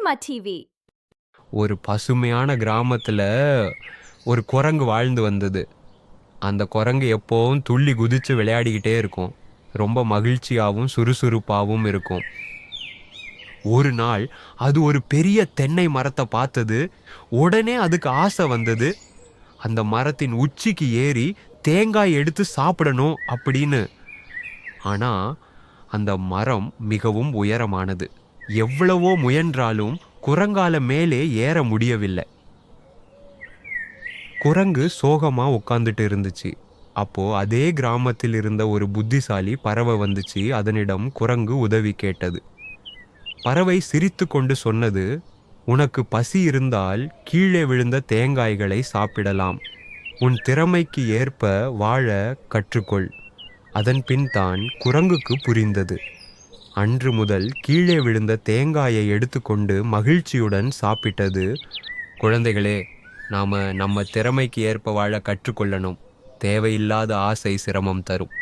புள்ளிமா TV. ஒரு பசுமையான கிராமத்துல ஒரு குரங்கு வாழ்ந்து வந்தது. அந்த குரங்கு எப்போவும் துள்ளி குதிச்சு விளையாடிக்கிட்டே இருக்கும். ரொம்ப மகிழ்ச்சியாவும் சுறுசுறுப்பாவும் இருக்கும். ஒரு நாள் அது ஒரு பெரிய தென்னை மரத்தை பார்த்தது. உடனே அதுக்கு ஆசை வந்தது. அந்த மரத்தின் உச்சிக்கு ஏறி தேங்காய் எடுத்து சாப்பிடணும் அப்படின்னு. ஆனா அந்த மரம் மிகவும் உயரமானது. எவ்வளவோ முயன்றாலும் குரங்கால மேலே ஏற முடியவில்லை. குரங்கு சோகமா உட்காந்துட்டு இருந்துச்சு. அப்போ அதே கிராமத்தில் இருந்த ஒரு புத்திசாலி பறவை வந்துச்சு. அதனிடம் குரங்கு உதவி கேட்டது. பறவை சிரித்து கொண்டு சொன்னது, உனக்கு பசி இருந்தால் கீழே விழுந்த தேங்காய்களை சாப்பிடலாம். உன் திறமைக்கு ஏற்ப வாழ கற்றுக்கொள். அதன் பின் தான் குரங்குக்கு புரிந்தது. அன்று முதல் கீழே விழுந்த தேங்காயை எடுத்துக்கொண்டு மகிழ்ச்சியுடன் சாப்பிட்டது. குழந்தைகளே, நாம நம்ம திறமைக்கு ஏற்ப வாழ கற்றுக்கொள்ளணும். தேவையில்லாத ஆசை சிரமம் தரும்.